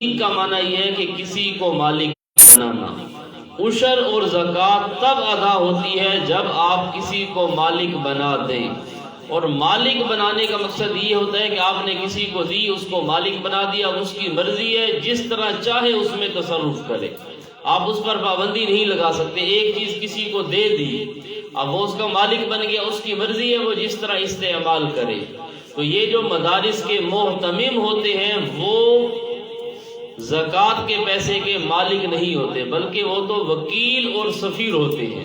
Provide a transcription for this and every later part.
کا معنی یہ ہے کہ کسی کو مالک بنانا۔ عشر اور زکوٰۃ تب ادا ہوتی ہے جب آپ کسی کو مالک بنا دیں، اور مالک بنانے کا مقصد یہ ہوتا ہے کہ آپ نے کسی کو دی، اس کو مالک بنا دیا، اب اس کی مرضی ہے جس طرح چاہے اس میں تصرف کرے، آپ اس پر پابندی نہیں لگا سکتے۔ ایک چیز کسی کو دے دی، اب وہ اس کا مالک بن گیا، اس کی مرضی ہے وہ جس طرح استعمال کرے۔ تو یہ جو مدارس کے محتمم ہوتے ہیں وہ زکوٰۃ کے پیسے کے مالک نہیں ہوتے، بلکہ وہ تو وکیل اور سفیر ہوتے ہیں۔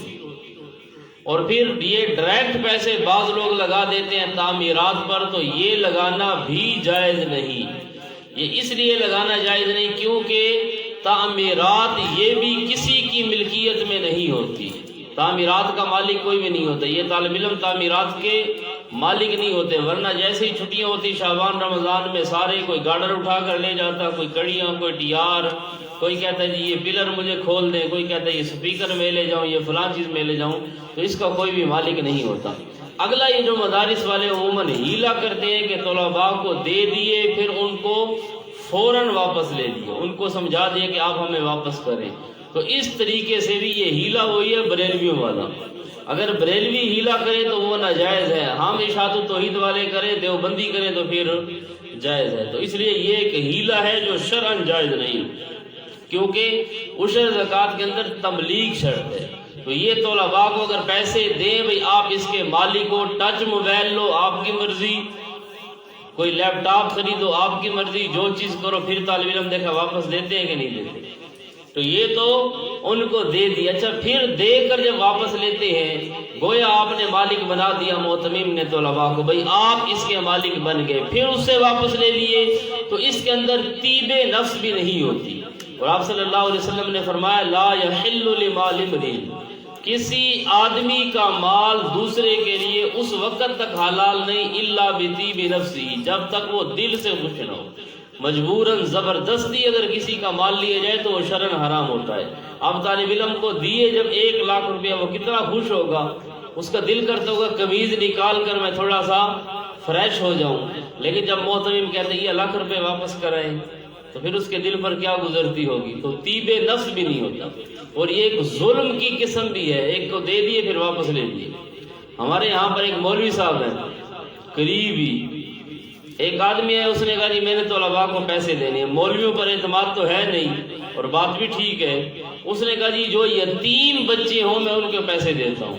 اور پھر یہ ڈائریکٹ پیسے بعض لوگ لگا دیتے ہیں تعمیرات پر، تو یہ لگانا بھی جائز نہیں۔ یہ اس لیے لگانا جائز نہیں کیونکہ تعمیرات یہ بھی کسی کی ملکیت میں نہیں ہوتی، تعمیرات کا مالک کوئی بھی نہیں ہوتا، یہ طالب علم تعمیرات کے مالک نہیں ہوتے، ورنہ جیسے ہی چھٹیاں ہوتی شعبان رمضان میں سارے کوئی گارڈر اٹھا کر لے جاتا، کوئی کڑیاں، کوئی ٹیار، کوئی کہتا ہے جی یہ پلر مجھے کھول دیں، کوئی کہتا ہے یہ سپیکر میں لے جاؤں، یہ فلاں چیز میں لے جاؤں، تو اس کا کوئی بھی مالک نہیں ہوتا۔ اگلا یہ جو مدارس والے عموماً ہیلا کرتے ہیں کہ طلباء کو دے دیے پھر ان کو فوراً واپس لے لیے، ان کو سمجھا دیے کہ آپ ہمیں واپس کریں، تو اس طریقے سے بھی یہ ہیلا وہی ہے بریلویوں والا۔ اگر بریلوی ہیلا کرے تو وہ ناجائز ہے، ہم اشاعت التوحید والے کریں، دیوبندی کریں تو پھر جائز ہے۔ تو اس لیے یہ ایک ہیلا ہے جو شرعاً جائز نہیں، کیونکہ عشر زکوٰۃ کے اندر تبلیغ شرط ہے۔ تو یہ طلباء کو اگر پیسے دیں بھئی آپ اس کے مالک ہو، ٹچ موبائل لو آپ کی مرضی، کوئی لیپ ٹاپ خریدو آپ کی مرضی، جو چیز کرو، پھر طالب علم دیکھا واپس دیتے ہیں کہ نہیں دیتے، تو یہ تو ان کو دے دیا۔ اچھا پھر دے کر جب واپس لیتے ہیں گویا آپ نے مالک بنا دیا محتمم نے طلباء کو، بھئی آپ اس کے مالک بن گئے، پھر اس سے واپس لے لیے، تو اس کے اندر طیب نفس بھی نہیں ہوتی۔ اور آپ صلی اللہ علیہ وسلم نے فرمایا لا یحل لمال امرئ، کسی آدمی کا مال دوسرے کے لیے اس وقت تک حلال نہیں الا بطیب نفسی، جب تک وہ دل سے خوش نہ ہو۔ مجبوراً زبردستی اگر کسی کا مال لیا جائے تو وہ شرعاً حرام ہوتا ہے۔ اب طالب علم کو دیے جب 1 لاکھ روپیہ، وہ کتنا خوش ہوگا، اس کا دل کرتا ہوگا قمیض نکال کر میں تھوڑا سا فریش ہو جاؤں، لیکن جب محتمم کہتے ہیں یہ 1 لاکھ روپے واپس کرائیں تو پھر اس کے دل پر کیا گزرتی ہوگی، تو طیب نفس بھی نہیں ہوتا۔ اور یہ ایک ظلم کی قسم بھی ہے، ایک کو دے دیے پھر واپس لے لیے۔ ہمارے یہاں پر ایک مولوی صاحب ہیں قریبی، ایک آدمی ہے، اس نے کہا جی میں نے طلباء کو پیسے دینے ہیں، مولویوں پر اعتماد تو ہے نہیں اور بات بھی ٹھیک ہے، اس نے کہا جی جو یتیم بچے ہوں میں ان کو پیسے دیتا ہوں۔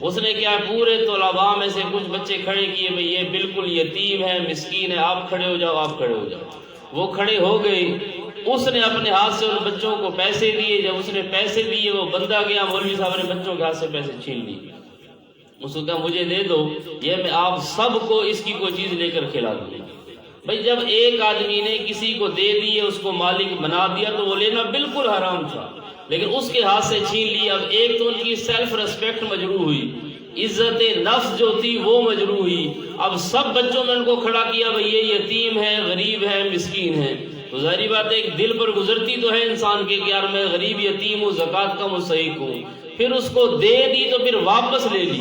اس نے کیا پورے طلباء میں سے کچھ بچے کھڑے کیے، بھئی یہ بالکل یتیم ہے، مسکین ہے، آپ کھڑے ہو جاؤ، آپ کھڑے ہو جاؤ۔ وہ کھڑے ہو گئے، اس نے اپنے ہاتھ سے ان بچوں کو پیسے دیے، جب اس نے پیسے دیے وہ بندہ گیا، مولوی صاحب نے بچوں کے ہاتھ سے پیسے چھین لیے، اس کو کہا مجھے دے دو، یہ میں آپ سب کو اس کی کوئی چیز لے کر کھلا دوں گا۔ بھئی جب ایک آدمی نے کسی کو دے دیے، اس کو مالک بنا دیا، تو وہ لینا بالکل حرام تھا، لیکن اس کے ہاتھ سے چھین لیا۔ اب ایک تو ان کی سیلف ریسپیکٹ مجروح ہوئی، عزت نفس جو تھی وہ مجروح ہوئی۔ اب سب بچوں میں ان کو کھڑا کیا، بھئی یہ یتیم ہے، غریب ہے، مسکین ہے، تو ظاہری بات ہے ایک دل پر گزرتی تو ہے انسان کے کہ یار میں غریب یتیم ہوں، زکوٰۃ کا مستحق ہوں۔ پھر اس کو دے دی تو پھر واپس لے لی،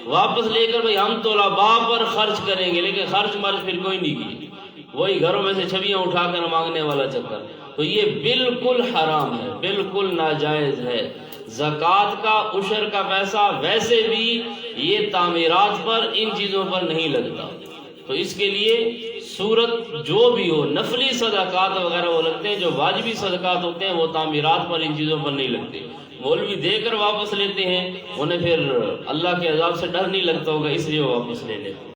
واپس لے کر بھئی ہم طلباء پر خرچ کریں گے، لیکن خرچ مرچ پھر کوئی نہیں کی، وہی گھروں میں سے چھبیاں اٹھا کر مانگنے والا چکر، تو یہ بالکل حرام ہے، بالکل ناجائز ہے۔ زکوٰۃ کا عشر کا پیسہ ویسے بھی یہ تعمیرات پر ان چیزوں پر نہیں لگتا، تو اس کے لیے صورت جو بھی ہو، نفلی صدقات وغیرہ وہ لگتے ہیں، جو واجبی صدقات ہوتے ہیں وہ تعمیرات پر ان چیزوں پر نہیں لگتے۔ مولوی دے کر واپس لیتے ہیں، انہیں پھر اللہ کے عذاب سے ڈر نہیں لگتا ہوگا، اس لیے وہ واپس لے لیتے ہیں۔